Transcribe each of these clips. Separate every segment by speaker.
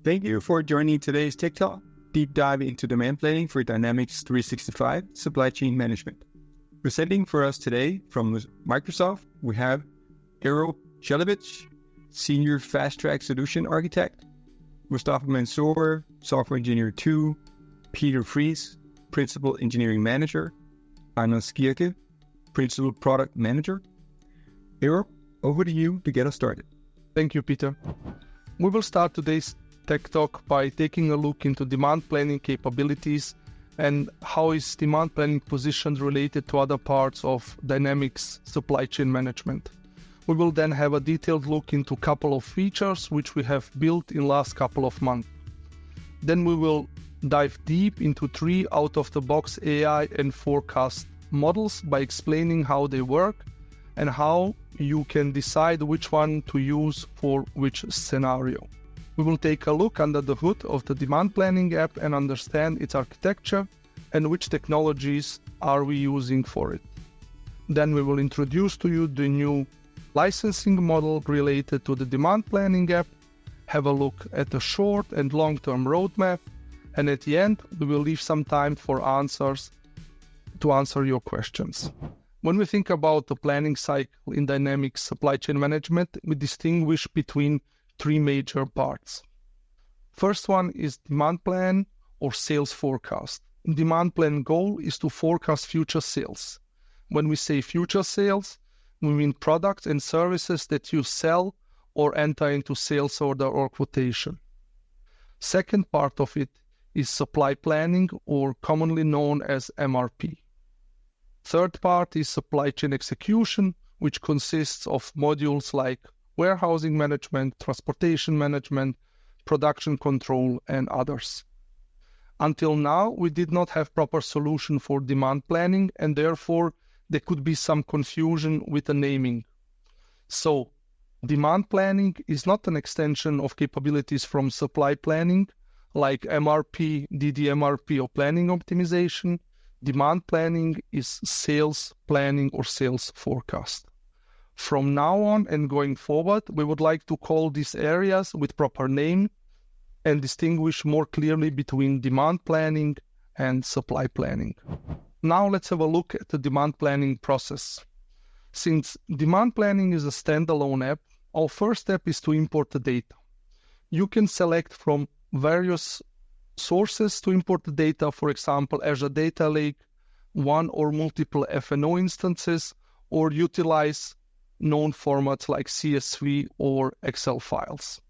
Speaker 1: Thank you for joining today's TechTalk deep dive into demand planning for Dynamics 365 supply chain management. Presenting for us today from Microsoft, we have Eero Jelic, Senior Fast Track Solution Architect, Mustafa Mansour, Software Engineer 2, Peter Fries, Principal Engineering Manager, Anna Skierke, Principal Product Manager. Eero, over to you to get us started.
Speaker 2: Thank you, Peter. We will start today's Tech Talk by taking a look into demand planning capabilities and how is demand planning positioned related to other parts of Dynamics supply chain management. We will then have a detailed look into a couple of features which we have built in last couple of months. Then we will dive deep into 3 out-of-the-box AI and forecast models by explaining how they work and how you can decide which one to use for which scenario. We will take a look under the hood of the demand planning app and understand its architecture and which technologies are we using for it. Then we will introduce to you the new licensing model related to the demand planning app, have a look at the short and long-term roadmap, and at the end, we will leave some time for answers to answer your questions. When we think about the planning cycle in Dynamics supply chain management, we distinguish between 3 major parts. First one is demand plan or sales forecast. Demand plan goal is to forecast future sales. When we say future sales, we mean products and services that you sell or enter into sales order or quotation. Second part of it is supply planning, or commonly known as MRP. Third part is supply chain execution, which consists of modules like warehousing management, transportation management, production control, and others. Until now, we did not have proper solution for demand planning, and therefore there could be some confusion with the naming. So, demand planning is not an extension of capabilities from supply planning, like MRP, DDMRP, or planning optimization. Demand planning is sales planning or sales forecast. From now on and going forward, we would like to call these areas with proper name and distinguish more clearly between demand planning and supply planning. Now let's have a look at the demand planning process. Since demand planning is a standalone app, our first step is to import the data. You can select from various sources to import the data, for example, Azure Data Lake, one or multiple F&O instances, or utilize known formats like CSV or Excel files.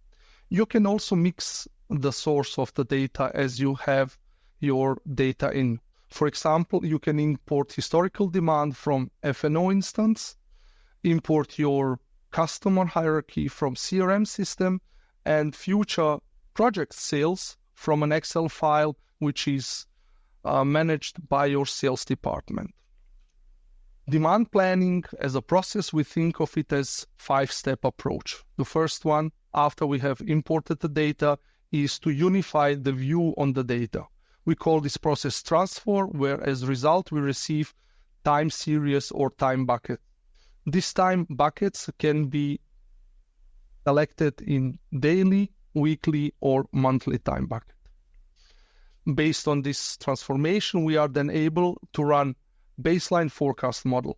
Speaker 2: You can also mix the source of the data as you have your data in. For example, you can import historical demand from F&O instance, import your customer hierarchy from CRM system, and future project sales from an Excel file, which is managed by your sales department. Demand planning as a process, we think of it as 5-step approach. The first one, after we have imported the data, is to unify the view on the data. We call this process transfer, where as a result we receive time series or time bucket. These time buckets can be selected in daily, weekly, or monthly time bucket. Based on this transformation, we are then able to run baseline forecast model.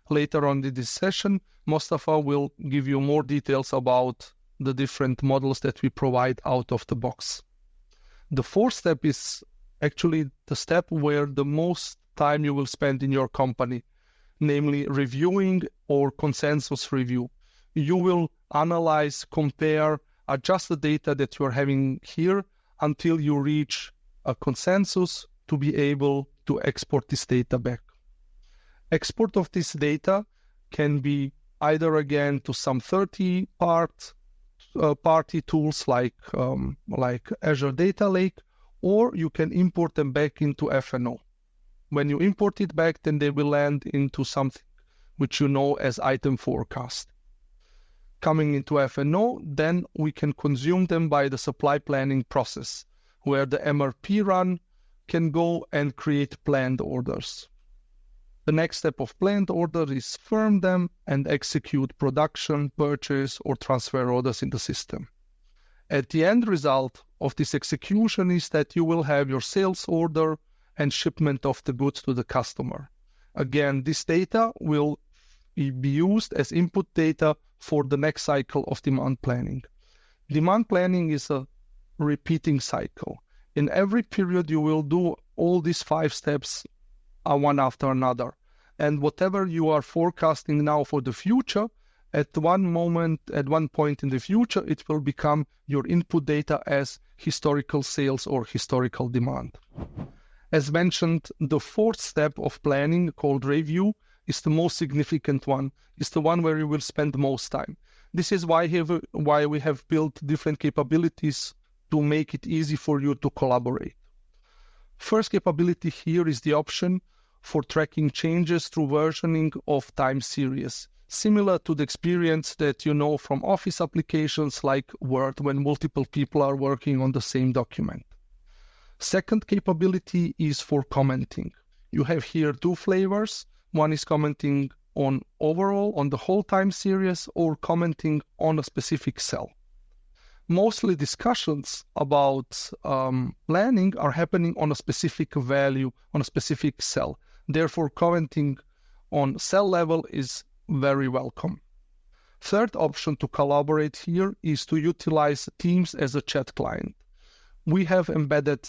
Speaker 2: Later on in this session, Mustafa will give you more details about the different models that we provide out of the box. The 4th step is actually the step where the most time you will spend in your company, namely reviewing or consensus review. You will analyze, compare, adjust the data that you're having here until you reach a consensus to be able to export this data back. Export of this data can be either again to some third-party tools like Azure Data Lake, or you can import them back into F&O. When you import it back, then they will land into something which you know as item forecast. Coming into F&O, then we can consume them by the supply planning process, where the MRP run can go and create planned orders. The next step of planned order is firm them and execute production, purchase, or transfer orders in the system. At the end result of this execution is that you will have your sales order and shipment of the goods to the customer. Again, this data will be used as input data for the next cycle of demand planning. Demand planning is a repeating cycle. In every period, you will do all these 5 steps one after another. And whatever you are forecasting now for the future, at one point in the future, it will become your input data as historical sales or historical demand. As mentioned, the 4th step of planning, called review, is the most significant one. It's the one where you will spend most time. This is why we have built different capabilities to make it easy for you to collaborate. First capability here is the option for tracking changes through versioning of time series, similar to the experience that you know from Office applications like Word when multiple people are working on the same document. Second capability is for commenting. You have here 2 flavors. One is commenting on overall, on the whole time series, or commenting on a specific cell. Mostly discussions about planning are happening on a specific value, on a specific cell. Therefore, commenting on cell level is very welcome. Third option to collaborate here is to utilize Teams as a chat client. We have embedded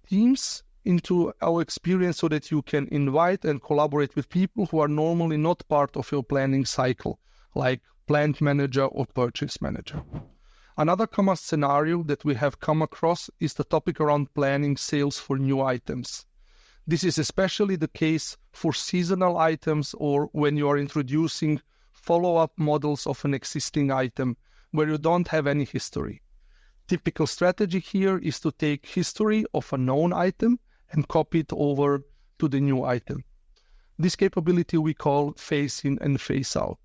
Speaker 2: Teams into our experience so that you can invite and collaborate with people who are normally not part of your planning cycle, like plant manager or purchase manager. Another common scenario that we have come across is the topic around planning sales for new items. This is especially the case for seasonal items or when you are introducing follow-up models of an existing item where you don't have any history. Typical strategy here is to take history of a known item and copy it over to the new item. This capability we call phase in and phase out.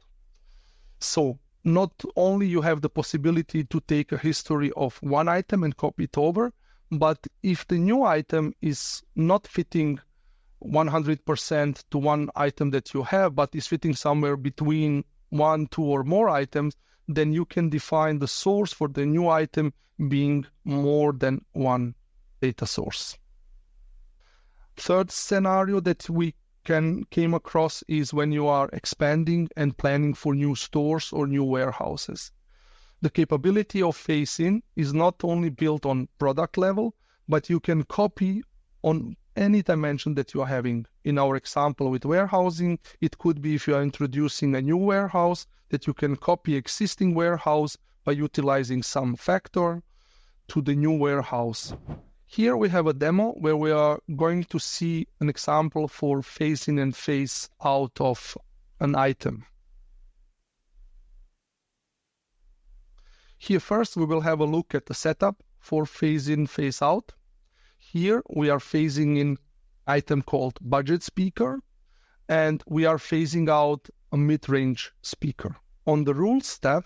Speaker 2: So not only you have the possibility to take a history of one item and copy it over, but if the new item is not fitting 100% to one item that you have, but is fitting somewhere between 1, 2 or more items, then you can define the source for the new item being more than one data source. Third scenario that we came across is when you are expanding and planning for new stores or new warehouses. The capability of phase-in is not only built on product level, but you can copy on any dimension that you are having. In our example with warehousing, it could be if you are introducing a new warehouse, that you can copy existing warehouse by utilizing some factor to the new warehouse. Here we have a demo where we are going to see an example for phase in and phase out of an item. Here first we will have a look at the setup for phase in, phase out. Here we are phasing in item called budget speaker, and we are phasing out a mid-range speaker. On the rules tab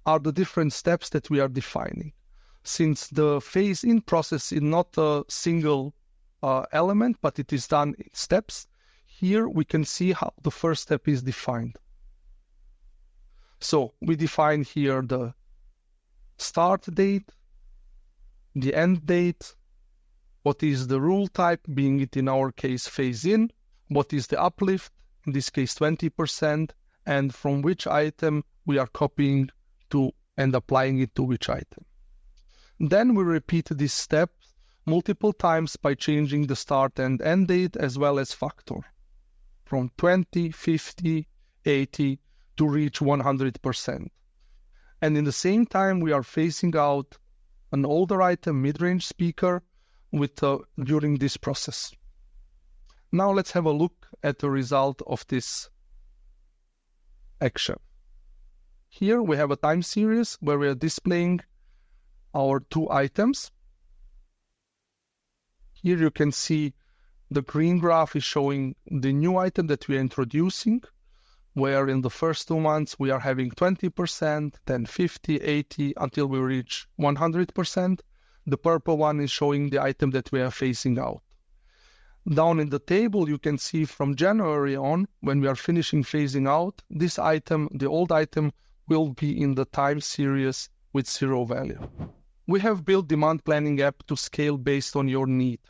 Speaker 2: are the different steps that we are defining. Since the phase-in process is not a single element, but it is done in steps, here we can see how the first step is defined. So we define here the start date, the end date, what is the rule type, being it in our case phase-in, what is the uplift, in this case 20%, and from which item we are copying to and applying it to which item. Then we repeat this step multiple times by changing the start and end date as well as factor from 20, 50, 80 to reach 100%. And in the same time, we are phasing out an older item, mid-range speaker, during this process. Now let's have a look at the result of this action. Here we have a time series where we are displaying our 2 items. Here you can see the green graph is showing the new item that we are introducing, where in the first 2 months we are having 20%, then 50, 80, until we reach 100%. The purple one is showing the item that we are phasing out. Down in the table, you can see from January on, when we are finishing phasing out, this item, the old item, will be in the time series with 0 value. We have built demand planning app to scale based on your need.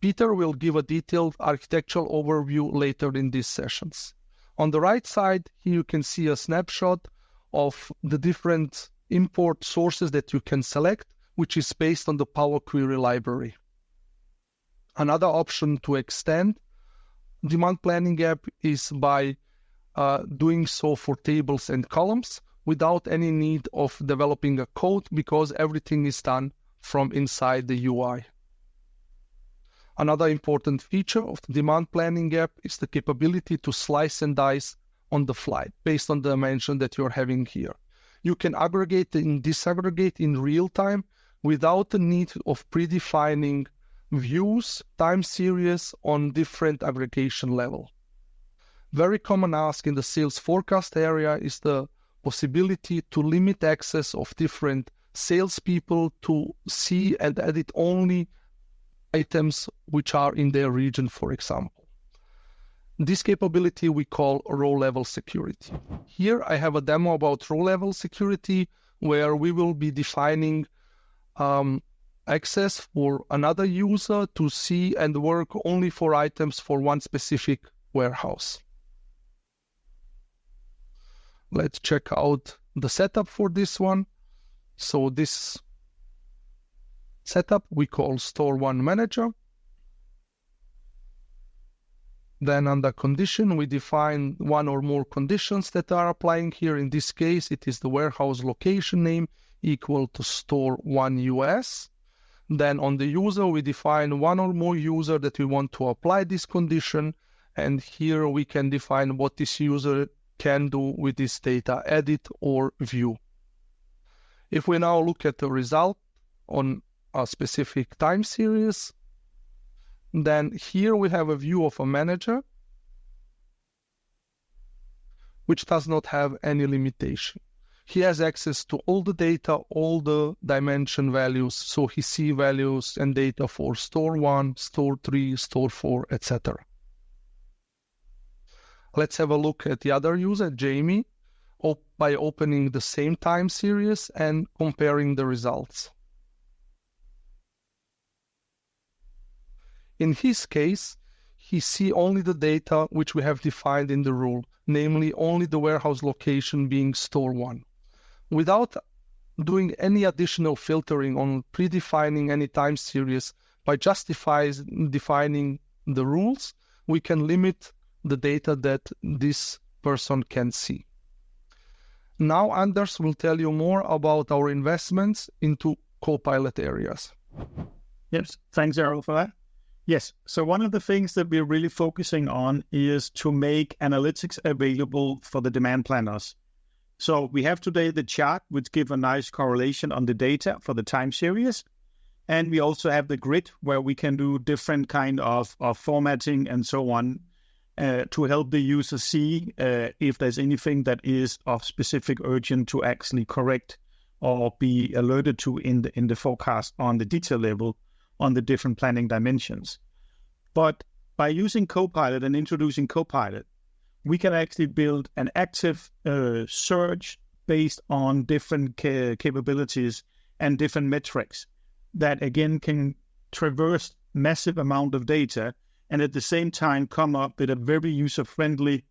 Speaker 2: Peter will give a detailed architectural overview later in these sessions. On the right side, here you can see a snapshot of the different import sources that you can select, which is based on the Power Query library. Another option to extend demand planning app is by doing so for tables and columns without any need of developing a code, because everything is done from inside the UI. Another important feature of the demand planning app is the capability to slice and dice on the fly based on the dimension that you're having here. You can aggregate and disaggregate in real time without the need of predefining views, time series on different aggregation level. Very common ask in the sales forecast area is the possibility to limit access of different salespeople to see and edit only items which are in their region, for example. This capability we call row-level security. Here I have a demo about row-level security where we will be defining access for another user to see and work only for items for one specific warehouse. Let's check out the setup for this one. So this setup we call Store 1 Manager. Then under condition, we define one or more conditions that are applying here. In this case, it is the warehouse location name equal to Store 1 US. Then on the user, we define one or more user that we want to apply this condition. And here we can define what this user can do with this data, edit or view. If we now look at the result on a specific time series, then here we have a view of a manager which does not have any limitation. He has access to all the data, all the dimension values, so he sees values and data for Store 1, Store 3, Store 4, etc. Let's have a look at the other user, Jamie, by opening the same time series and comparing the results. In his case, he sees only the data which we have defined in the rule, namely only the warehouse location being Store 1. Without doing any additional filtering on predefining any time series, by just defining the rules, we can limit the data that this person can see. Now Anders will tell you more about our investments into Copilot areas.
Speaker 3: Yes, thanks, Errol, for that. Yes, so one of the things that we're really focusing on is to make analytics available for the demand planners. So we have today the chart, which gives a nice correlation on the data for the time series. And we also have the grid where we can do different kind of formatting and so on to help the user see if there's anything that is of specific urgent to actually correct or be alerted to in the forecast on the detail level on the different planning dimensions. But by using Copilot and introducing Copilot, we can actually build an active search based on different capabilities and different metrics that again can traverse massive amount of data and at the same time come up with a very user-friendly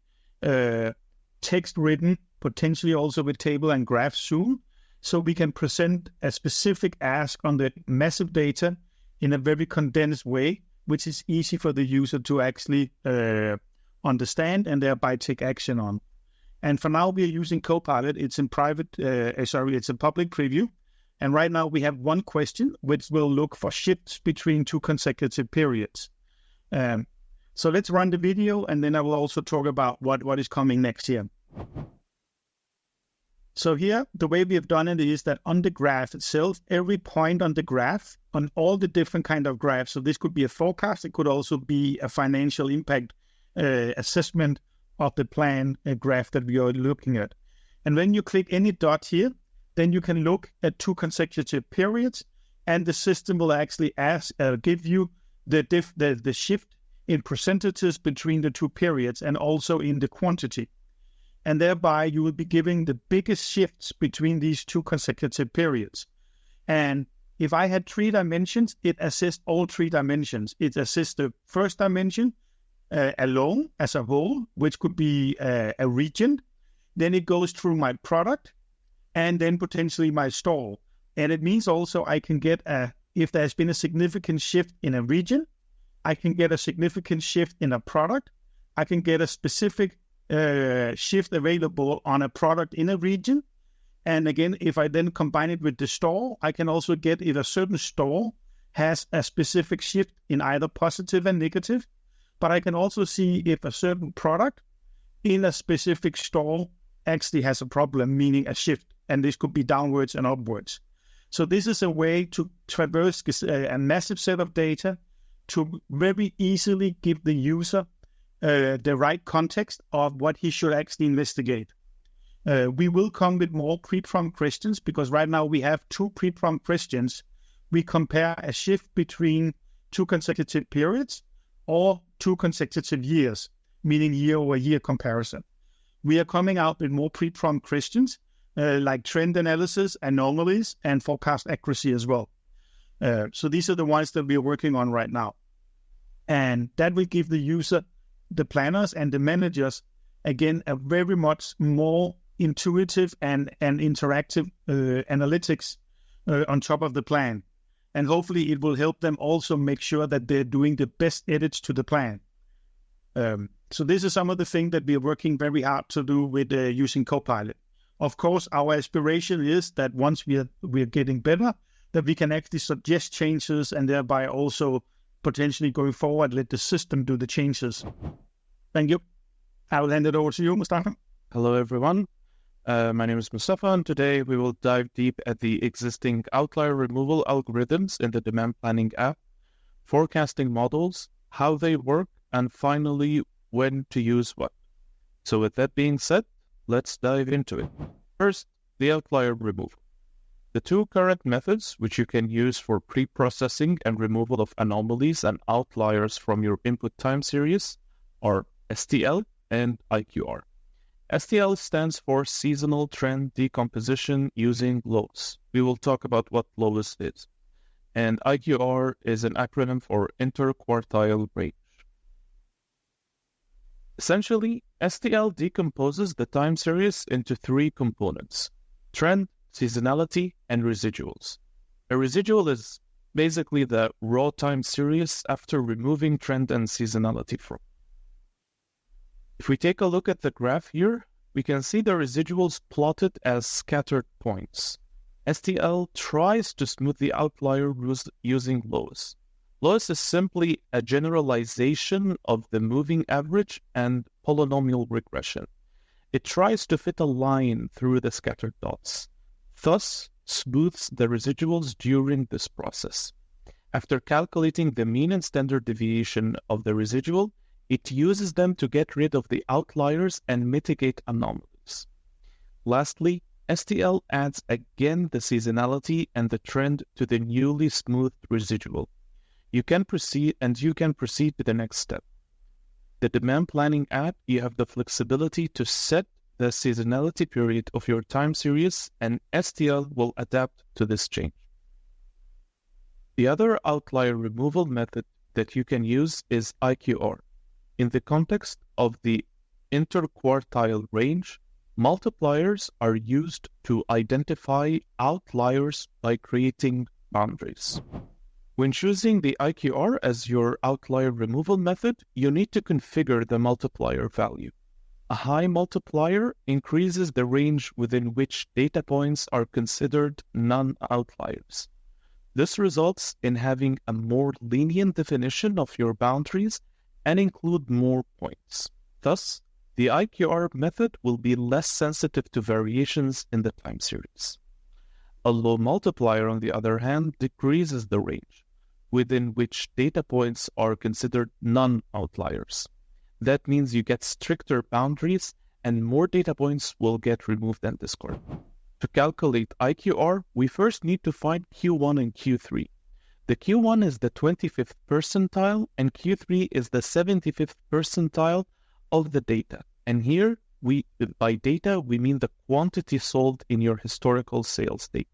Speaker 3: text written, potentially also with table and graph soon, so we can present a specific ask on the massive data in a very condensed way, which is easy for the user to actually understand and thereby take action on. And for now, we are using Copilot. It's in it's a public preview. And right now we have one question, which will look for shifts between two consecutive periods. So let's run the video, and then I will also talk about what is coming next here. So here, the way we have done it is that on the graph itself, every point on the graph, on all the different kind of graphs, so this could be a forecast, it could also be a financial impact assessment of the plan graph that we are looking at. And when you click any dot here, then you can look at two consecutive periods, and the system will actually give you the shift in percentages between the two periods and also in the quantity. And thereby you will be giving the biggest shifts between these two consecutive periods. And if I had 3 dimensions, it assists all 3 dimensions. It assists the first dimension alone as a whole, which could be a region. Then it goes through my product and then potentially my store. And it means also I can get if there's been a significant shift in a region, I can get a significant shift in a product. I can get a specific shift available on a product in a region. And again, if I then combine it with the store, I can also get if a certain store has a specific shift in either positive and negative. But I can also see if a certain product in a specific store actually has a problem, meaning a shift. And this could be downwards and upwards. So this is a way to traverse a massive set of data to very easily give the user the right context of what he should actually investigate. We will come with more pre-prompt questions because right now we have 2 pre-prompt questions. We compare a shift between 2 consecutive periods or 2 consecutive years, meaning year-over-year comparison. We are coming out with more pre-prompt questions like trend analysis, anomalies, and forecast accuracy as well. So these are the ones that we are working on right now. And that will give the user, the planners and the managers, again, a very much more intuitive and interactive analytics on top of the plan. And hopefully it will help them also make sure that they're doing the best edits to the plan. So this is some of the things that we are working very hard to do with using Copilot. Of course, our aspiration is that once we are getting better, that we can actually suggest changes and thereby also potentially going forward, let the system do the changes. Thank you. I will hand it over to you, Mustafa.
Speaker 4: Hello, everyone. My name is Mustafa, and today we will dive deep at the existing outlier removal algorithms in the demand planning app, forecasting models, how they work, and finally, when to use what. So with that being said, let's dive into it. First, the outlier removal. The 2 current methods which you can use for pre-processing and removal of anomalies and outliers from your input time series are STL and IQR. STL stands for Seasonal Trend Decomposition Using Lows. We will talk about what lows is. And IQR is an acronym for Interquartile Range. Essentially, STL decomposes the time series into 3 components: trend, seasonality, and residuals. A residual is basically the raw time series after removing trend and seasonality from. If we take a look at the graph here, we can see the residuals plotted as scattered points. STL tries to smooth the outlier using lows. Lows is simply a generalization of the moving average and polynomial regression. It tries to fit a line through the scattered dots, thus smooths the residuals during this process. After calculating the mean and standard deviation of the residual, it uses them to get rid of the outliers and mitigate anomalies. Lastly, STL adds again the seasonality and the trend to the newly smoothed residual. You can proceed to the next step. The demand planning app, you have the flexibility to set the seasonality period of your time series, and STL will adapt to this change. The other outlier removal method that you can use is IQR. In the context of the interquartile range, multipliers are used to identify outliers by creating boundaries. When choosing the IQR as your outlier removal method, you need to configure the multiplier value. A high multiplier increases the range within which data points are considered non-outliers. This results in having a more lenient definition of your boundaries and include more points. Thus, the IQR method will be less sensitive to variations in the time series. A low multiplier, on the other hand, decreases the range within which data points are considered non-outliers. That means you get stricter boundaries and more data points will get removed and discarded. To calculate IQR, we first need to find Q1 and Q3. The Q1 is the 25th percentile and Q3 is the 75th percentile of the data. And here, by data, we mean the quantity sold in your historical sales data.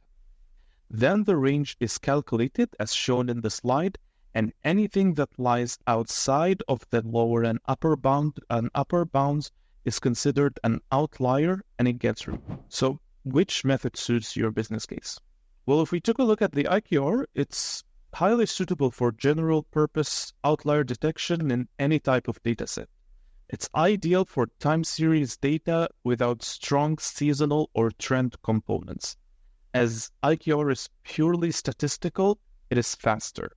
Speaker 4: Then the range is calculated as shown in the slide, and anything that lies outside of the lower and upper bounds is considered an outlier and it gets removed. So which method suits your business case? Well, if we took a look at the IQR, it's highly suitable for general purpose outlier detection in any type of data set. It's ideal for time series data without strong seasonal or trend components. As IQR is purely statistical, it is faster.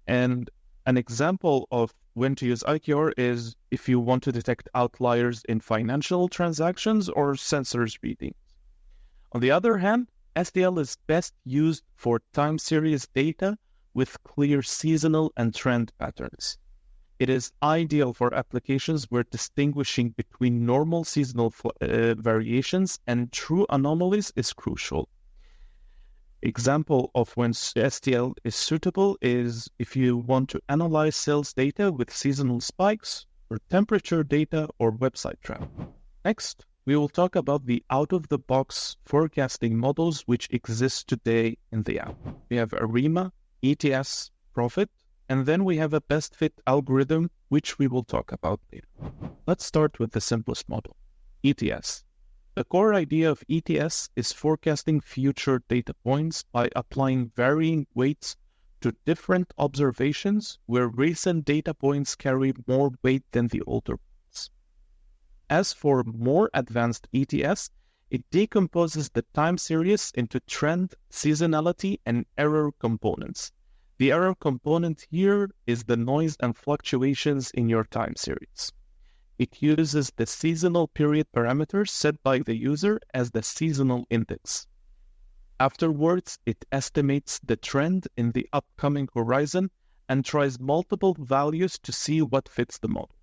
Speaker 4: And an example of when to use IQR is if you want to detect outliers in financial transactions or sensors readings. On the other hand, STL is best used for time series data with clear seasonal and trend patterns. It is ideal for applications where distinguishing between normal seasonal variations and true anomalies is crucial. Example of when STL is suitable is if you want to analyze sales data with seasonal spikes, or temperature data, or website traffic. Next, we will talk about the out-of-the-box forecasting models which exist today in the app. We have ARIMA, ETS, Profit, and then we have a best fit algorithm, which we will talk about later. Let's start with the simplest model, ETS. The core idea of ETS is forecasting future data points by applying varying weights to different observations where recent data points carry more weight than the older ones. As for more advanced ETS, it decomposes the time series into trend, seasonality, and error components. The error component here is the noise and fluctuations in your time series. It uses the seasonal period parameters set by the user as the seasonal index. Afterwards, it estimates the trend in the upcoming horizon and tries multiple values to see what fits the model.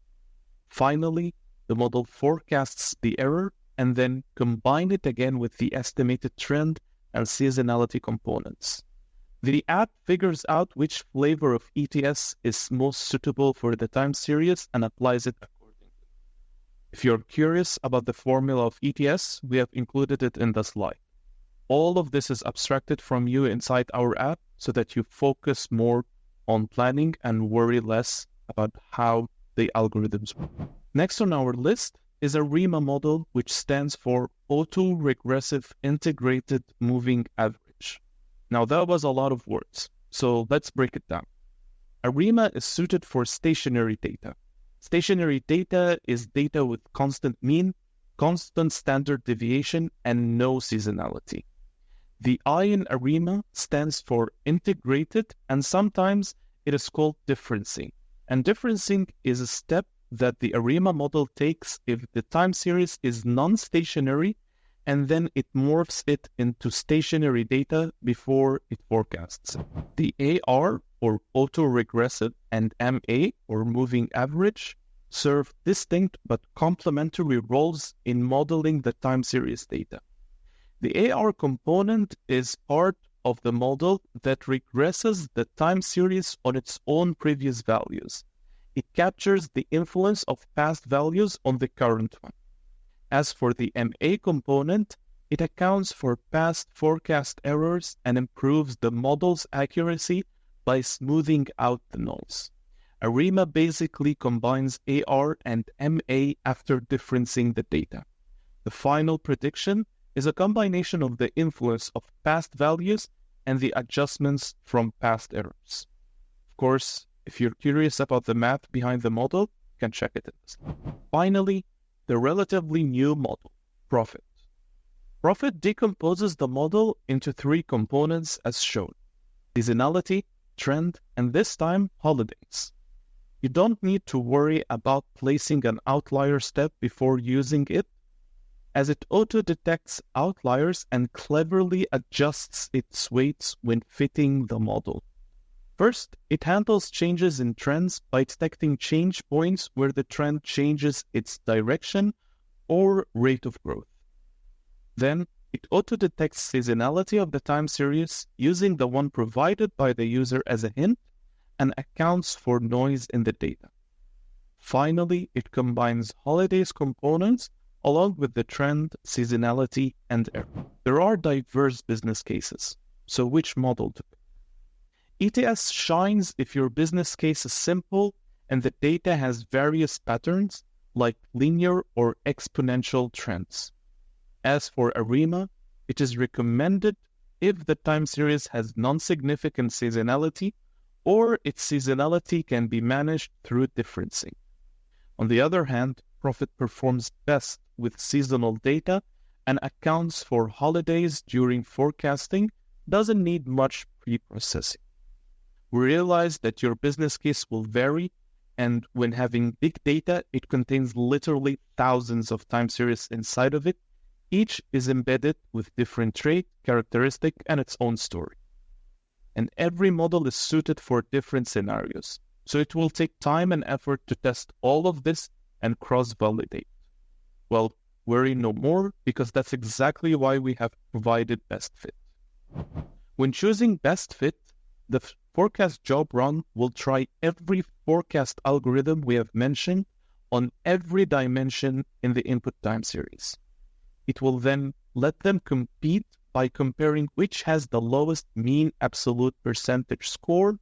Speaker 4: Finally, the model forecasts the error and then combines it again with the estimated trend and seasonality components. The app figures out which flavor of ETS is most suitable for the time series and applies it accordingly. If you're curious about the formula of ETS, we have included it in the slide. All of this is abstracted from you inside our app so that you focus more on planning and worry less about how the algorithms work. Next on our list is a ARIMA model, which stands for Autoregressive Integrated Moving Average. Now, that was a lot of words, so let's break it down. ARIMA is suited for stationary data. Stationary data is data with constant mean, constant standard deviation, and no seasonality. The I in ARIMA stands for integrated, and sometimes it is called differencing. And differencing is a step that the ARIMA model takes if the time series is non-stationary, and then it morphs it into stationary data before it forecasts it. The AR, or autoregressive, and MA, or moving average, serve distinct but complementary roles in modeling the time series data. The AR component is part of the model that regresses the time series on its own previous values. It captures the influence of past values on the current one. As for the MA component, it accounts for past forecast errors and improves the model's accuracy by smoothing out the noise. ARIMA basically combines AR and MA after differencing the data. The final prediction is a combination of the influence of past values and the adjustments from past errors. Of course, if you're curious about the math behind the model, you can check it out. Finally, the relatively new model, Profit. Profit decomposes the model into three components as shown: seasonality, trend, and this time, holidays. You don't need to worry about placing an outlier step before using it, as it auto-detects outliers and cleverly adjusts its weights when fitting the model. First, it handles changes in trends by detecting change points where the trend changes its direction or rate of growth. Then, it auto-detects seasonality of the time series using the one provided by the user as a hint and accounts for noise in the data. Finally, it combines holidays components along with the trend, seasonality, and error. There are diverse business cases. So which model to pick? ETS shines if your business case is simple and the data has various patterns like linear or exponential trends. As for ARIMA, it is recommended if the time series has non-significant seasonality or its seasonality can be managed through differencing. On the other hand, Profit performs best with seasonal data and accounts for holidays during forecasting, doesn't need much pre-processing. We realize that your business case will vary, and when having big data, it contains literally thousands of time series inside of it. Each is embedded with different trait, characteristic, and its own story. And every model is suited for different scenarios. So it will take time and effort to test all of this and cross-validate. Well, worry no more, because that's exactly why we have provided best fit. When choosing best fit, the forecast job run will try every forecast algorithm we have mentioned on every dimension in the input time series. It will then let them compete by comparing which has the lowest mean absolute percentage score,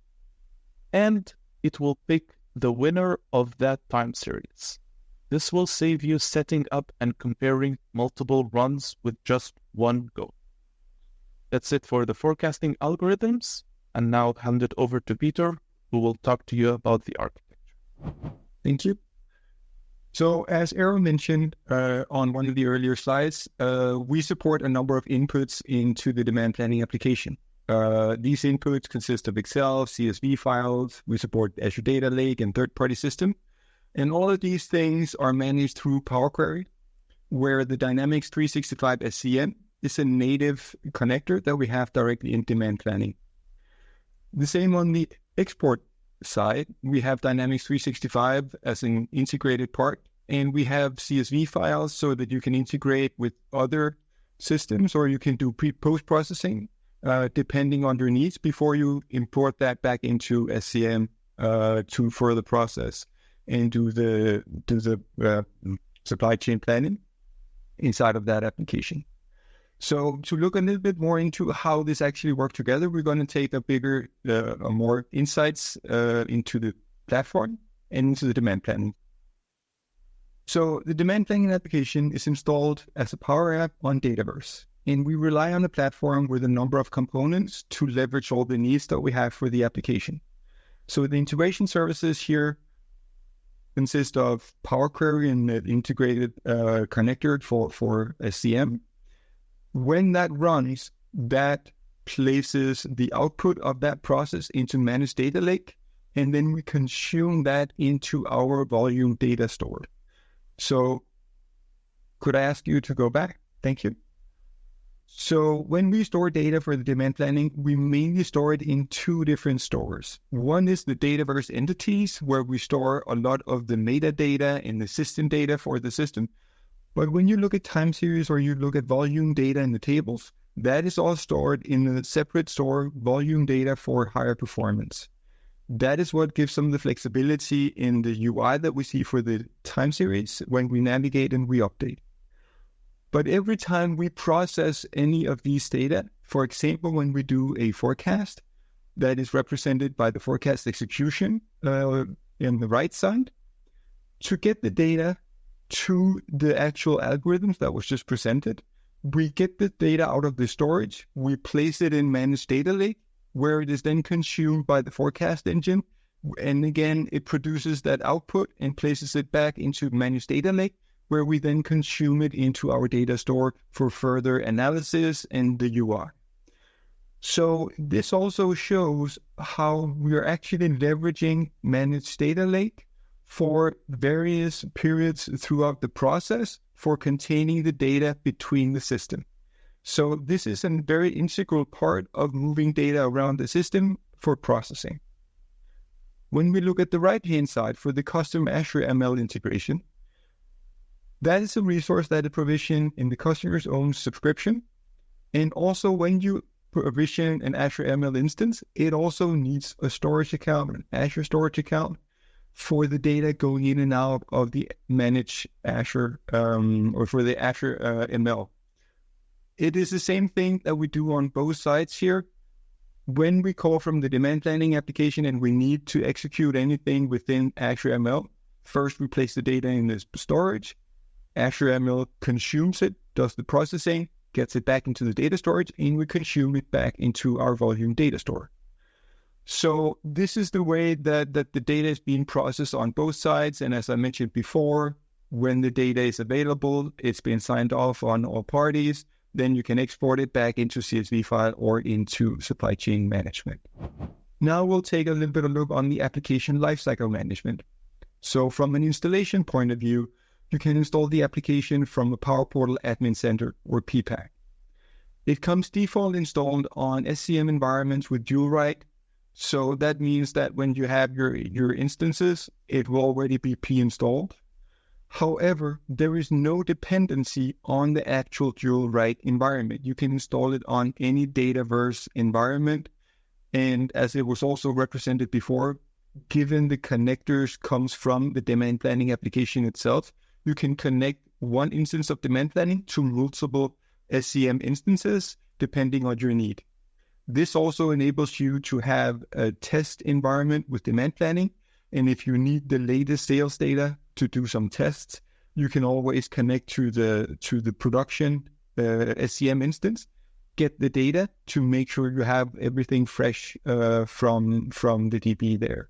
Speaker 4: and it will pick the winner of that time series. This will save you setting up and comparing multiple runs with just one go. That's it for the forecasting algorithms, and now I'll hand it over to Peter, who will talk to you about the architecture.
Speaker 1: Thank you. So as Aero mentioned on one of the earlier slides, we support a number of inputs into the demand planning application. These inputs consist of Excel, CSV files. We support Azure Data Lake and third-party system. And all of these things are managed through Power Query, where the Dynamics 365 SCM is a native connector that we have directly in demand planning. The same on the export side. We have Dynamics 365 as an integrated part, and we have CSV files so that you can integrate with other systems, or you can do post-processing depending on your needs before you import that back into SCM to further process and do the supply chain planning inside of that application. So to look a little bit more into how this actually works together, we're going to take a bigger, more insights into the platform and into the demand planning. So the demand planning application is installed as a Power App on Dataverse, and we rely on the platform with a number of components to leverage all the needs that we have for the application. So the integration services here consist of Power Query and the integrated connector for SCM. When that runs, that places the output of that process into Managed Data Lake, and then we consume that into our volume data stored. So could I ask you to go back? Thank you. So when we store data for the demand planning, we mainly store it in two different stores. One is the Dataverse entities, where we store a lot of the metadata and the system data for the system. But when you look at time series or you look at volume data in the tables, that is all stored in a separate store, volume data for higher performance. That is what gives some of the flexibility in the UI that we see for the time series when we navigate and we update. But every time we process any of these data, for example, when we do a forecast, that is represented by the forecast execution in the right side, to get the data to the actual algorithms that was just presented, we get the data out of the storage, we place it in Managed Data Lake, where it is then consumed by the forecast engine. And again, it produces that output and places it back into Managed Data Lake, where we then consume it into our data store for further analysis and the UI. So this also shows how we are actually leveraging Managed Data Lake for various periods throughout the process for containing the data between the system. So this is a very integral part of moving data around the system for processing. When we look at the right-hand side for the custom Azure ML integration, that is a resource that is provisioned in the customer's own subscription. And also when you provision an Azure ML instance, it also needs a storage account, an Azure storage account, for the data going in and out of the managed Azure or for the Azure ML. It is the same thing that we do on both sides here. when we call from the demand planning application and we need to execute anything within Azure ML, first we place the data in the storage. Azure ML consumes it, does the processing, gets it back into the data storage, and we consume it back into our volume data store. So this is the way that the data is being processed on both sides. And as I mentioned before, when the data is available, it's been signed off on all parties, then you can export it back into CSV file or into supply chain management. Now we'll take a little bit of a look on the application lifecycle management. So from an installation point of view, you can install the application from a Power Portal Admin Center or PPAC. It comes default installed on SCM environments with dual write. So that means that when you have your instances, it will already be pre-installed. However, there is no dependency on the actual dual write environment. You can install it on any Dataverse environment. And as it was also represented before, given the connectors comes from the demand planning application itself, you can connect one instance of demand planning to multiple SCM instances, depending on your need. This also enables you to have a test environment with demand planning. And if you need the latest sales data to do some tests, you can always connect to the production SCM instance, get the data to make sure you have everything fresh from the DB there.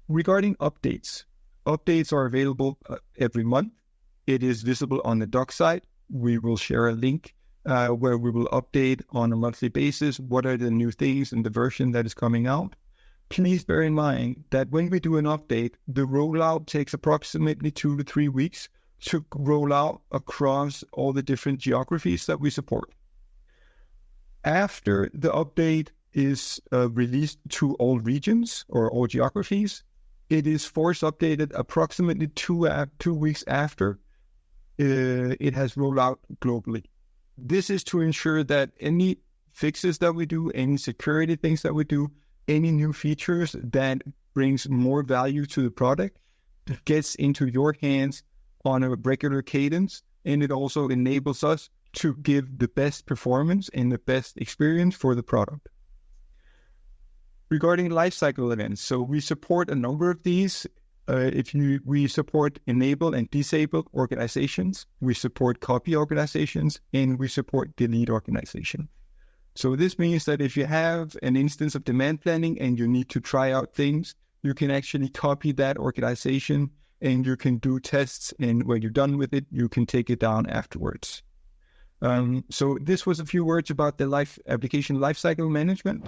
Speaker 1: Regarding updates are available every month. It is visible on the doc site. We will share a link where we will update on a monthly basis what are the new things in the version that is coming out. Please bear in mind that when we do an update, the rollout takes approximately 2 to 3 weeks to roll out across all the different geographies that we support. After the update is released to all regions or all geographies, it is force updated approximately 2 weeks after it has rolled out globally. This is to ensure that any fixes that we do, any security things that we do, any new features that brings more value to the product gets into your hands on a regular cadence, and it also enables us to give the best performance and the best experience for the product. Regarding lifecycle events, so we support a number of these. We support enable and disable organizations, we support copy organizations, and we support delete organizations. So this means that if you have an instance of demand planning and you need to try out things, you can actually copy that organization and you can do tests, and when you're done with it, you can take it down afterwards. So this was a few words about the application lifecycle management.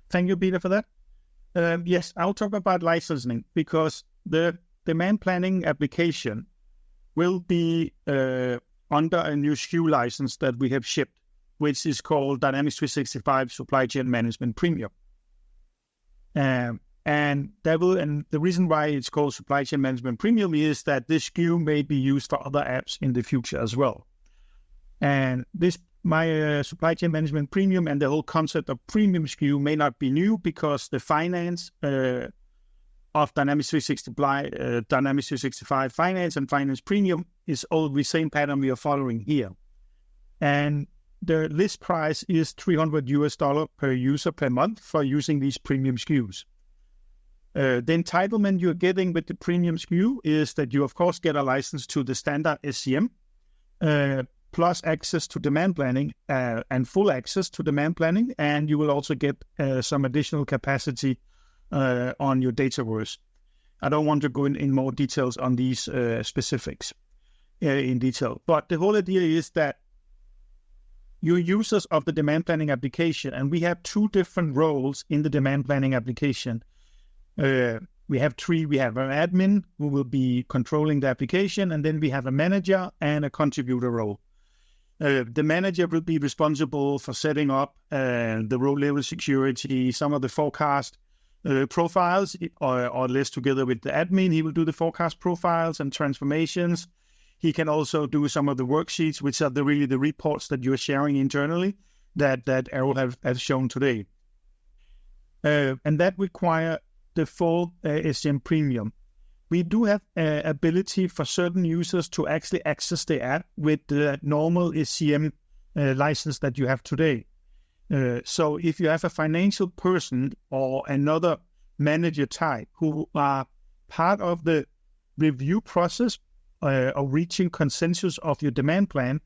Speaker 3: Thank you, Peter, for that. Yes, I'll talk about licensing because the demand planning application will be under a new SKU license that we have shipped, which is called Dynamics 365 Supply Chain Management Premium. And the reason why it's called Supply Chain Management Premium is that this SKU may be used for other apps in the future as well. And my Supply Chain Management Premium and the whole concept of premium SKU may not be new because the finance of Dynamics 365 Finance and Finance Premium is all the same pattern we are following here. And the list price is $300 per user per month for using these premium SKUs. The entitlement you're getting with the premium SKU is that you, of course, get a license to the standard SCM, plus access to demand planning and full access to demand planning, and you will also get some additional capacity on your Dataverse. I don't want to go in more details on these specifics in detail, but the whole idea is that you're users of the demand planning application, and we have 2 different roles in the demand planning application. We have 3. We have an admin who will be controlling the application, and then we have a manager and a contributor role. The manager will be responsible for setting up the row level security, some of the forecast profiles, or less together with the admin. He will do the forecast profiles and transformations. He can also do some of the worksheets, which are really the reports that you're sharing internally that Errol has shown today. And that require the full SCM Premium. We do have ability for certain users to actually access the app with the normal SCM license that you have today. So if you have a financial person or another manager type who are part of the review process of reaching consensus of your demand plan,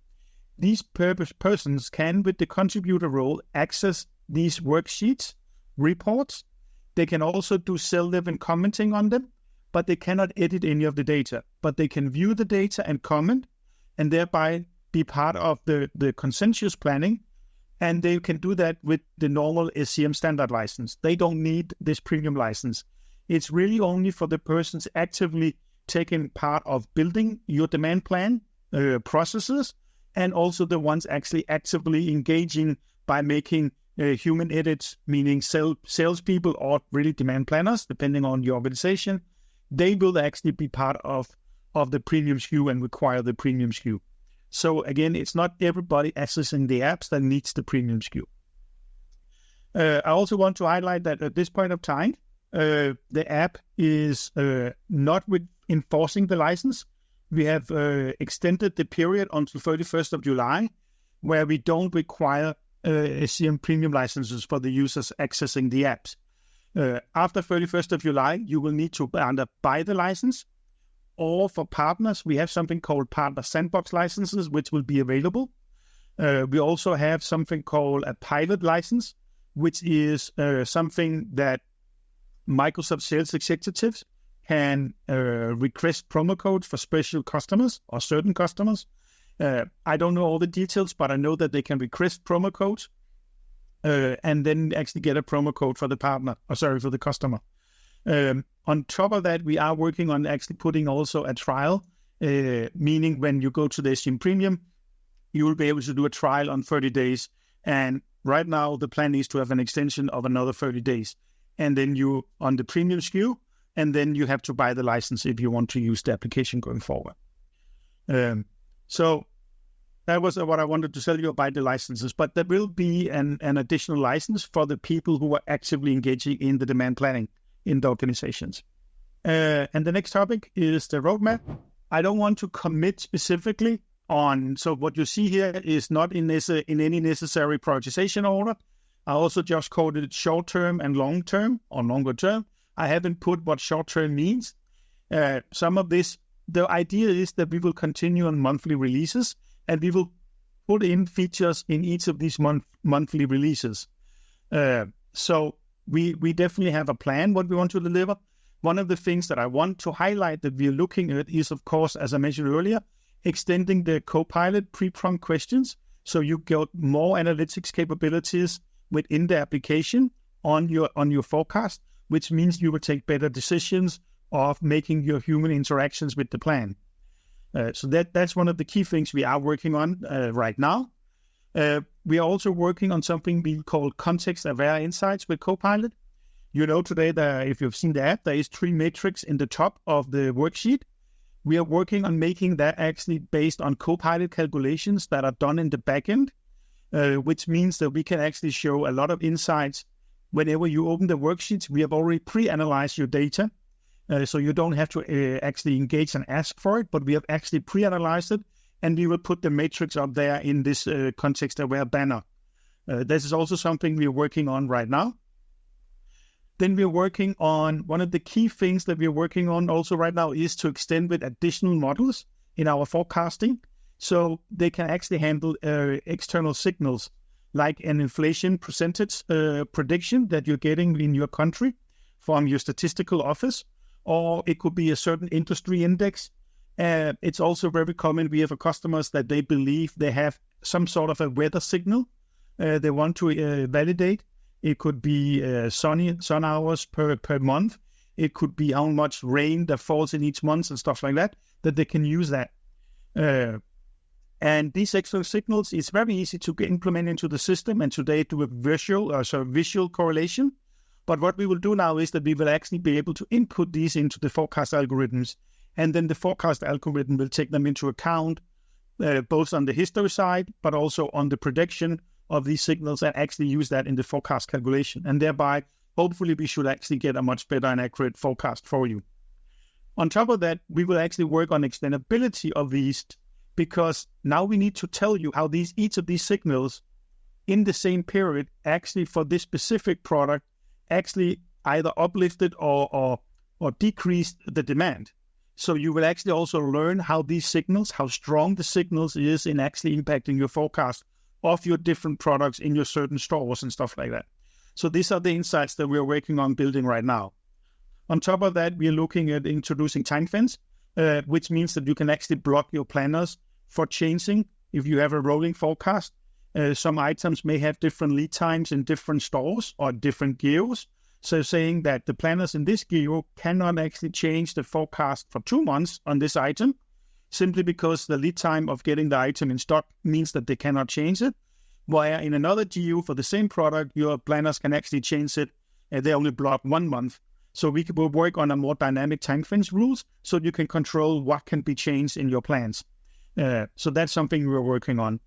Speaker 3: these persons can, with the contributor role, access these worksheets, reports. They can also do self-level commenting on them, but they cannot edit any of the data. But they can view the data and comment, and thereby be part of the consensus planning. And they can do that with the normal SCM standard license. They don't need this premium license. It's really only for the persons actively taking part of building your demand plan processes, and also the ones actually actively engaging by making human edits, meaning salespeople or really demand planners, depending on your organization. They will actually be part of the premium SKU and require the premium SKU. So again, it's not everybody accessing the apps that needs the premium SKU. I also want to highlight that at this point of time, the app is not enforcing the license. We have extended the period until 31st of July, where we don't require SCM premium licenses for the users accessing the apps. After 31st of July, you will need to either buy the license, or for partners, we have something called partner sandbox licenses, which will be available. We also have something called a pilot license, which is something that Microsoft sales executives can request promo codes for special customers or certain customers. I don't know all the details, but I know that they can request promo codes and then actually get a promo code for the for the customer. On top of that, we are working on actually putting also a trial, meaning when you go to the SCM Premium, you will be able to do a trial on 30 days. And right now, the plan is to have an extension of another 30 days. And then you on the premium SKU, and then you have to buy the license if you want to use the application going forward. So that was what I wanted to tell you about the licenses. But there will be an additional license for the people who are actively engaging in the demand planning in the organizations. And the next topic is the roadmap. I don't want to commit specifically on, so what you see here is not in any necessary prioritization order. I also just called it short-term and long-term or longer term. I haven't put what short-term means. Some of this, the idea is that we will continue on monthly releases, and we will put in features in each of these monthly releases. So we definitely have a plan what we want to deliver. One of the things that I want to highlight that we're looking at is, of course, as I mentioned earlier, extending the Copilot pre-prompt questions. So you get more analytics capabilities within the application on your forecast, which means you will take better decisions of making your human interactions with the plan. So that's one of the key things we are working on right now. We are also working on something we call context-aware insights with Copilot. You know today that if you've seen the app, there is 3 metrics in the top of the worksheet. We are working on making that actually based on Copilot calculations that are done in the backend, which means that we can actually show a lot of insights. Whenever you open the worksheets, we have already pre-analyzed your data. So you don't have to actually engage and ask for it, but we have actually pre-analyzed it, and we will put the matrix up there in this context-aware banner. This is also something we are working on right now. Then we're working on, one of the key things that we're working on also right now is to extend with additional models in our forecasting, so they can actually handle external signals, like an inflation percentage prediction that you're getting in your country from your statistical office, or it could be a certain industry index. It's also very common. We have customers that they believe they have some sort of a weather signal they want to validate. It could be sun hours per month. It could be how much rain that falls in each month and stuff like that they can use that. And these external signals is very easy to implement into the system and today do a visual correlation. But what we will do now is that we will actually be able to input these into the forecast algorithms, and then the forecast algorithm will take them into account, both on the history side, but also on the prediction of these signals, and actually use that in the forecast calculation. And thereby, hopefully, we should actually get a much better and accurate forecast for you. On top of that, we will actually work on extensibility of these, because now we need to tell you how each of these signals in the same period, actually for this specific product, actually either uplifted or decreased the demand. So you will actually also learn how these signals, how strong the signals is in actually impacting your forecast of your different products in your certain stores and stuff like that. So these are the insights that we're working on building right now. On top of that, we're looking at introducing time fence, which means that you can actually block your planners for changing. If you have a rolling forecast, some items may have different lead times in different stores or different geos. So saying that the planners in this geo cannot actually change the forecast for 2 months on this item, simply because the lead time of getting the item in stock means that they cannot change it. While in another geo for the same product, your planners can actually change it, and they only block 1 month. So we will work on a more dynamic time fence rules, so you can control what can be changed in your plans. So that's something we're working on.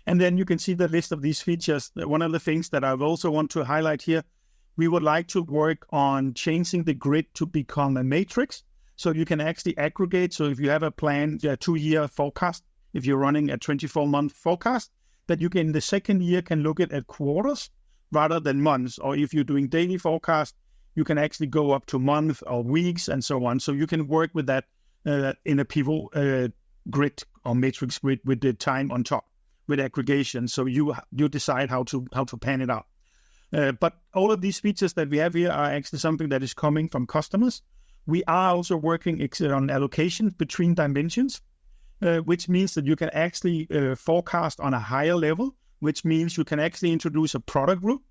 Speaker 3: And then you can see the list of these features. One of the things that I also want to highlight here, we would like to work on changing the grid to become a matrix, so you can actually aggregate. So if you have a plan, a 2-year forecast, if you're running a 24-month forecast, that you can, in the second year, can look at quarters rather than months. Or if you're doing daily forecast, you can actually go up to month or weeks and so on. So you can work with that in a pivot grid or matrix grid with the time on top with aggregation. So you decide how to pan it out. But all of these features that we have here are actually something that is coming from customers. We are also working on allocation between dimensions, which means that you can actually forecast on a higher level, which means you can actually introduce a product group.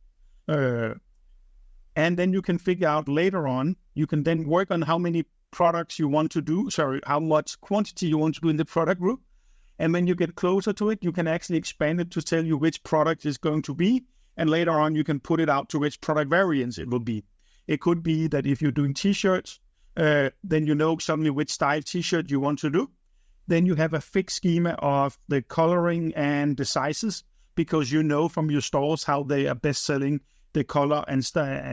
Speaker 3: And then you can figure out later on, you can then work on how many products you want to do, how much quantity you want to do in the product group. And when you get closer to it, you can actually expand it to tell you which product is going to be. And later on, you can put it out to which product variants it will be. It could be that if you're doing T-shirts, then you know suddenly which style T-shirt you want to do. Then you have a fixed schema of the coloring and the sizes, because you know from your stores how they are best selling the color and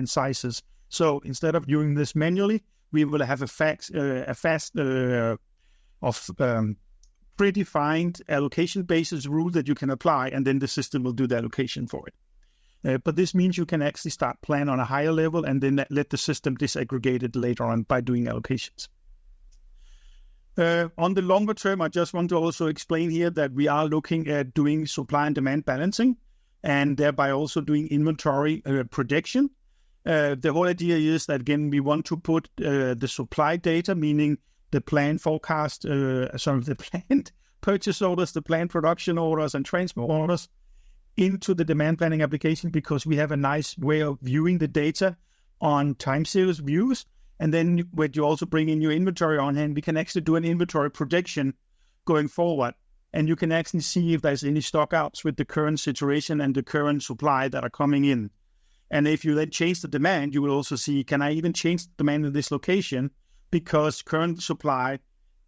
Speaker 3: sizes. So instead of doing this manually, we will have a fast predefined allocation basis rule that you can apply, and then the system will do the allocation for it. But this means you can actually start plan on a higher level and then let the system disaggregate it later on by doing allocations. On the longer term, I just want to also explain here that we are looking at doing supply and demand balancing, and thereby also doing inventory prediction. The whole idea is that, again, we want to put the supply data, meaning the planned forecast, the planned purchase orders, the planned production orders and transport orders, into the demand planning application, because we have a nice way of viewing the data on time series views. And then when you also bring in your inventory on hand, we can actually do an inventory prediction going forward. And you can actually see if there's any stock outs with the current situation and the current supply that are coming in. And if you then change the demand, you will also see, can I even change the demand in this location? Because current supply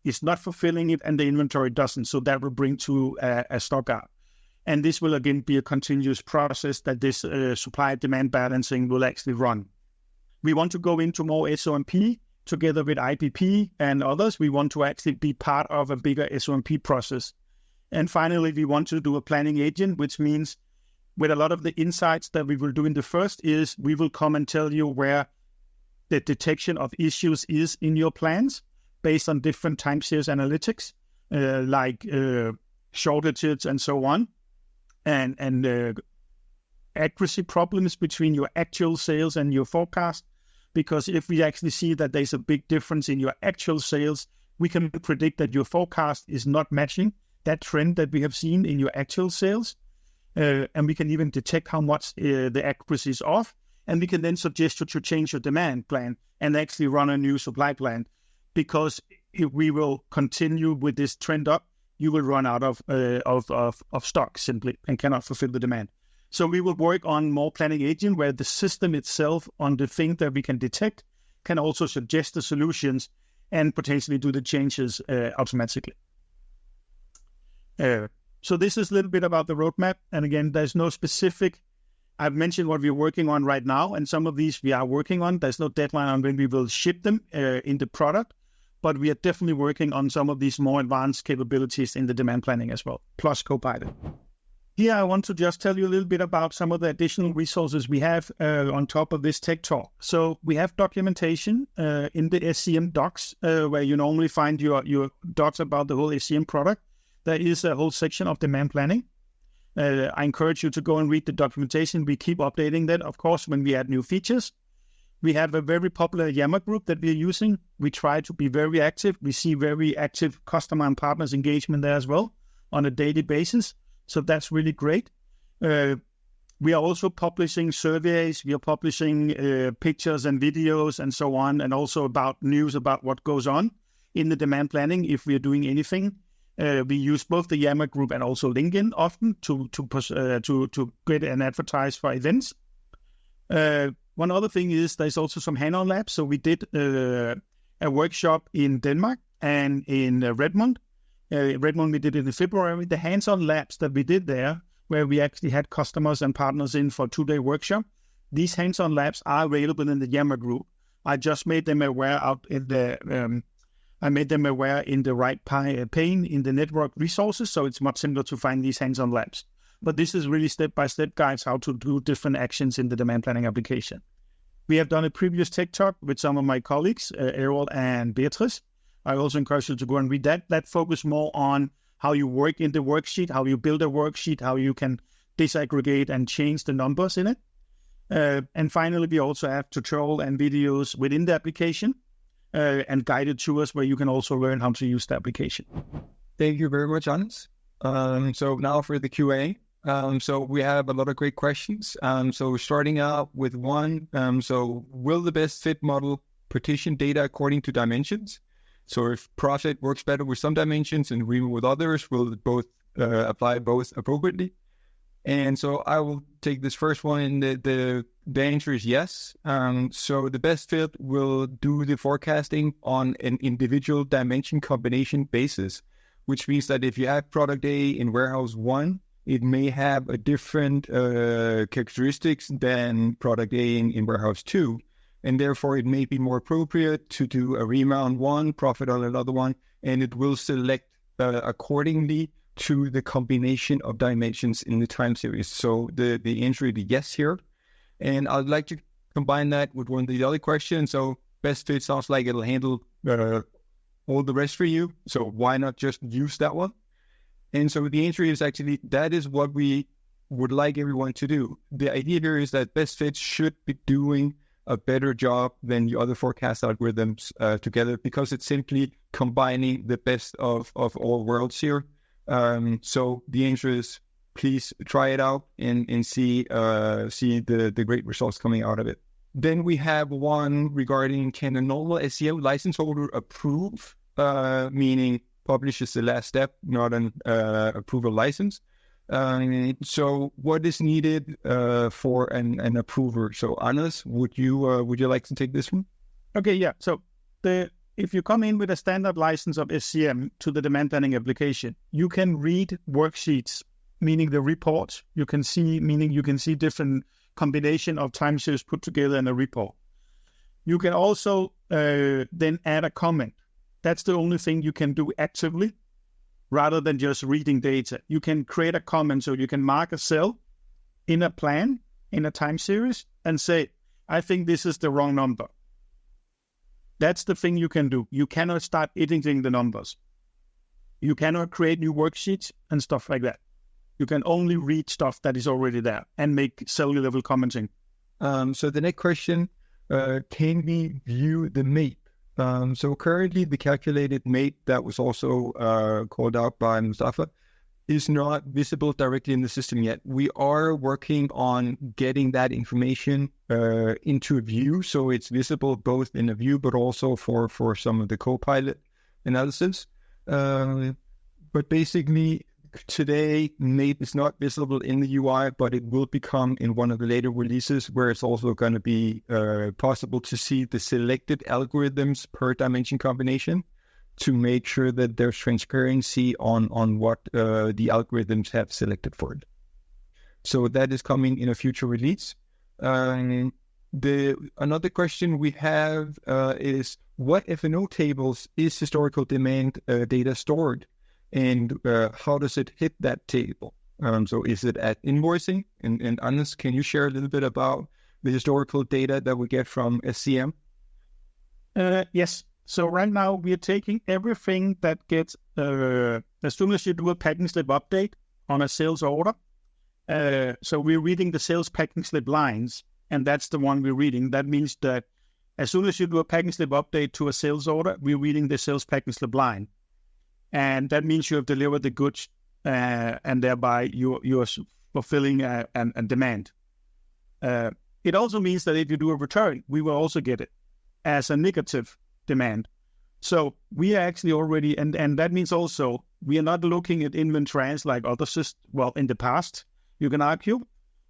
Speaker 3: is not fulfilling it and the inventory doesn't. So that will bring to a stock out. And this will again be a continuous process that this supply-demand balancing will actually run. We want to go into more SOMP together with IPP and others. We want to actually be part of a bigger SOMP process. And finally, we want to do a planning agent, which means with a lot of the insights that we will do in the first is we will come and tell you where the detection of issues is in your plans based on different time series analytics, like shortages and so on. And accuracy problems between your actual sales and your forecast, because if we actually see that there's a big difference in your actual sales, we can predict that your forecast is not matching that trend that we have seen in your actual sales, and we can even detect how much the accuracy is off, and we can then suggest you to change your demand plan and actually run a new supply plan, because if we will continue with this trend up, you will run out of stock simply and cannot fulfill the demand. So we will work on more planning agent where the system itself on the thing that we can detect can also suggest the solutions and potentially do the changes automatically. So this is a little bit about the roadmap. And again, there's no specific, I've mentioned what we're working on right now, and some of these we are working on. There's no deadline on when we will ship them in the product. But we are definitely working on some of these more advanced capabilities in the demand planning as well, plus Copilot. Here, I want to just tell you a little bit about some of the additional resources we have on top of this tech talk. So we have documentation in the SCM docs, where you normally find your docs about the whole SCM product. There is a whole section of demand planning. I encourage you to go and read the documentation. We keep updating that, of course, when we add new features. We have a very popular Yammer group that we're using. We try to be very active. We see very active customer and partners engagement there as well on a daily basis. So that's really great. We are also publishing surveys. We are publishing pictures and videos and so on, and also about news about what goes on in the demand planning if we are doing anything. We use both the Yammer group and also LinkedIn often to get and advertise for events. One other thing is there's also some hand-on labs. So we did a workshop in Denmark and in Redmond. Redmond we did it in February. The hands-on labs that we did there, where we actually had customers and partners in for a 2-day workshop, these hands-on labs are available in the Yammer group. I just made them aware out in the in the right pane in the network resources, so it's much simpler to find these hands-on labs. But this is really step-by-step guides how to do different actions in the demand planning application. We have done a previous tech talk with some of my colleagues, Errol and Beatrice. I also encourage you to go and read that. That focus more on how you work in the worksheet, how you build a worksheet, how you can disaggregate and change the numbers in it. And finally, we also have tutorial and videos within the application and guided tours where you can also learn how to use the application.
Speaker 1: Thank you very much, Anders. So now for the QA. So we have a lot of great questions. So starting out with one, so will the best fit model partition data according to dimensions? So if profit works better with some dimensions and agreement with others, will it both apply both appropriately? And so I will take this first one. The answer is yes. So the best fit will do the forecasting on an individual dimension combination basis, which means that if you have product A in warehouse 1, it may have a different characteristics than product A in warehouse 2. And therefore, it may be more appropriate to do a REMA on one, profit on another one, and it will select accordingly to the combination of dimensions in the time series. So the answer is yes here. And I'd like to combine that with one of the other questions. So best fit sounds like it'll handle all the rest for you. So why not just use that one? And so the answer is actually that is what we would like everyone to do. The idea here is that best fit should be doing a better job than the other forecast algorithms together, because it's simply combining the best of all worlds here. So the answer is please try it out and see the great results coming out of it. Then we have one regarding, can a normal SCM license holder approve, meaning publish is the last step, not an approval license. So what is needed for an approver? So Anders, would you like to take this one?
Speaker 3: Okay, yeah. So if you come in with a standard license of SCM to the demand planning application, you can read worksheets, meaning the report. You can see different combination of time series put together in a report. You can also then add a comment. That's the only thing you can do actively, rather than just reading data. You can create a comment, so you can mark a cell in a plan, in a time series, and say, I think this is the wrong number. That's the thing you can do. You cannot start editing the numbers. You cannot create new worksheets and stuff like that. You can only read stuff that is already there and make cell-level commenting.
Speaker 1: So the next question, can we view the mate? So currently the calculated mate that was also called out by Mustafa is not visible directly in the system yet. We are working on getting that information into a view, so it's visible both in a view but also for some of the Copilot analysis. But basically today mate is not visible in the UI, but it will become in one of the later releases, where it's also going to be possible to see the selected algorithms per dimension combination, to make sure that there's transparency on what the algorithms have selected for it. So that is coming in a future release. Another question we have is, what F&O tables is historical demand data stored, and how does it hit that table? So is it at invoicing? And Anders, can you share a little bit about the historical data that we get from SCM?
Speaker 3: Yes. So right now we are taking everything that gets, as soon as you do a packing slip update on a sales order. So we're reading the sales packing slip lines, and that's the one we're reading. That means that as soon as you do a packing slip update to a sales order, we're reading the sales packing slip line. And that means you have delivered the goods, and thereby you're fulfilling a demand. It also means that if you do a return, we will also get it as a negative demand. So we are actually already, and that means also we are not looking at inventories like other systems, well, in the past, you can argue.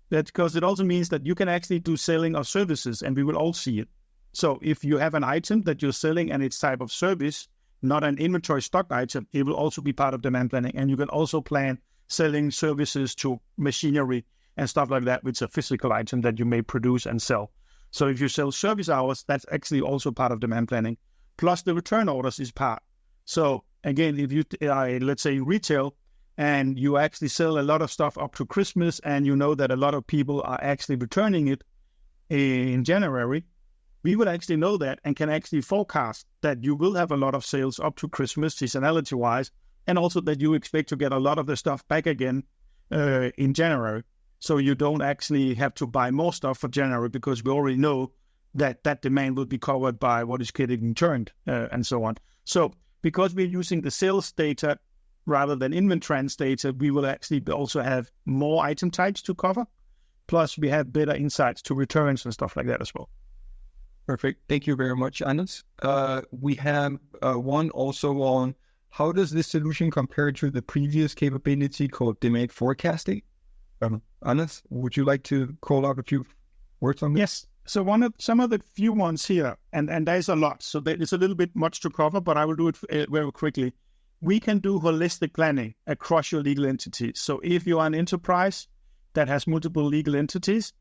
Speaker 3: That's because it also means that you can actually do selling of services, and we will all see it. So if you have an item that you're selling and it's type of service, not an inventory stock item, it will also be part of demand planning. And you can also plan selling services to machinery and stuff like that, which is a physical item that you may produce and sell. So if you sell service hours, that's actually also part of demand planning. Plus the return orders is part. So again, if you, let's say retail, and you actually sell a lot of stuff up to Christmas, and you know that a lot of people are actually returning it in January, we will actually know that and can actually forecast that you will have a lot of sales up to Christmas, seasonality-wise, and also that you expect to get a lot of the stuff back again in January. So you don't actually have to buy more stuff for January, because we already know that that demand will be covered by what is getting returned and so on. So because we're using the sales data rather than inventory data, we will actually also have more item types to cover. Plus we have better insights to returns and stuff like that as well.
Speaker 1: Perfect. Thank you very much, Anders. We have one also on how does this solution compare to the previous capability called demand forecasting? Anders, would you like to call out a few words on this?
Speaker 3: Yes. So some of the few ones here, and there's a lot, so it's a little bit much to cover, but I will do it very quickly. We can do holistic planning across your legal entities. So if you are an enterprise that has multiple legal entities,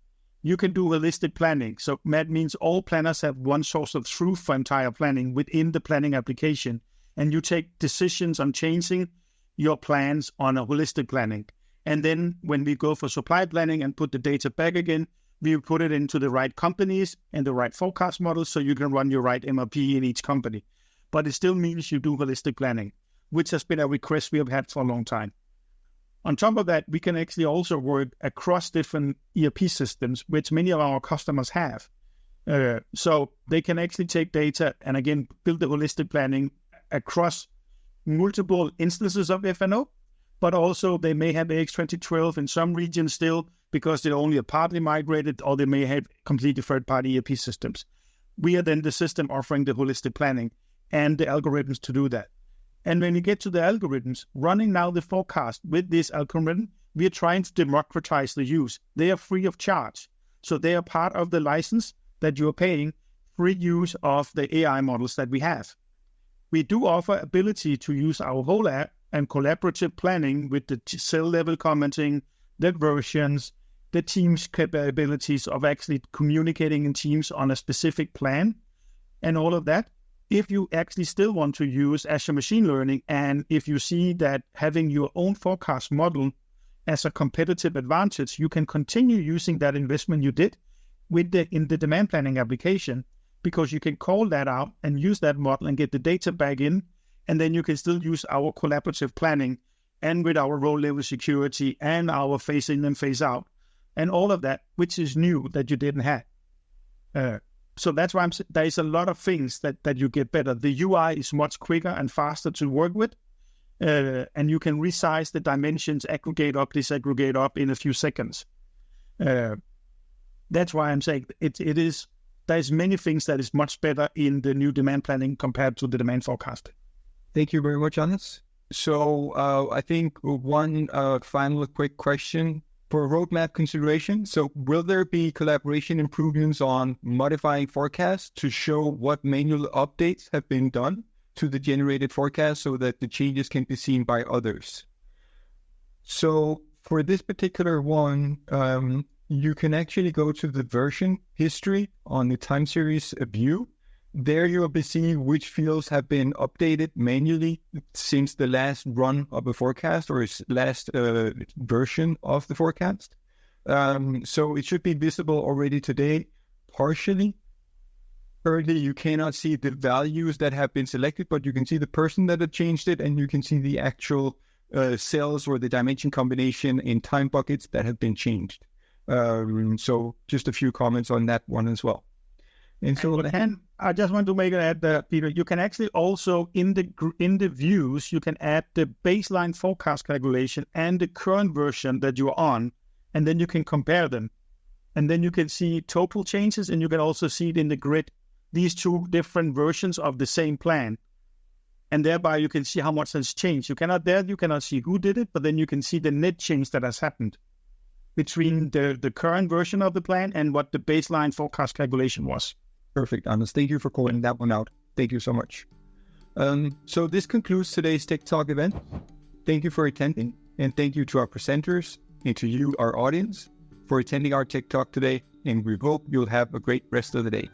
Speaker 3: you can do holistic planning. So that means all planners have one source of truth for entire planning within the planning application. And you take decisions on changing your plans on a holistic planning. And then when we go for supply planning and put the data back again, we put it into the right companies and the right forecast models, so you can run your right MRP in each company. But it still means you do holistic planning, which has been a request we have had for a long time. On top of that, we can actually also work across different ERP systems, which many of our customers have. So they can actually take data and again, build the holistic planning across multiple instances of F&O, but also they may have AX 2012 in some regions still because they're only partly migrated, or they may have completely third-party ERP systems. We are then the system offering the holistic planning and the algorithms to do that. And when you get to the algorithms, running now the forecast with this algorithm, we are trying to democratize the use. They are free of charge. So they are part of the license that you're paying, free use of the AI models that we have. We do offer ability to use our whole app and collaborative planning with the cell level commenting, the versions, the team's capabilities of actually communicating in teams on a specific plan and all of that. If you actually still want to use Azure Machine Learning, and if you see that having your own forecast model as a competitive advantage, you can continue using that investment you did in the demand planning application, because you can call that out and use that model and get the data back in, and then you can still use our collaborative planning and with our role level security and our phase in and phase out and all of that, which is new that you didn't have. So that's why there is a lot of things that you get better. The UI is much quicker and faster to work with, and you can resize the dimensions, aggregate up, disaggregate up in a few seconds. That's why I'm saying there's many things that is much better in the new demand planning compared to the demand forecasting.
Speaker 1: Thank you very much, Anders. So I think one final quick question for roadmap consideration. So will there be collaboration improvements on modifying forecasts to show what manual updates have been done to the generated forecast so that the changes can be seen by others? So for this particular one, you can actually go to the version history on the time series view, There you'll be seeing which fields have been updated manually since the last run of the forecast or its last version of the forecast. So it should be visible already today, partially. Currently, you cannot see the values that have been selected, but you can see the person that had changed it, and you can see the actual cells or the dimension combination in time buckets that have been changed. So just a few comments on that one as well.
Speaker 3: And I just want to make an add there, Peter. You can actually also in the views, you can add the baseline forecast calculation and the current version that you're on, and then you can compare them. And then you can see total changes, and you can also see it in the grid, these two different versions of the same plan. And thereby you can see how much has changed. You cannot see who did it, but then you can see the net change that has happened between the current version of the plan and what the baseline forecast calculation was.
Speaker 1: Perfect, Anders. Thank you for calling that one out. Thank you so much. So this concludes today's TechTalk event. Thank you for attending, and thank you to our presenters and to you, our audience, for attending our TechTalk today, and we hope you'll have a great rest of the day.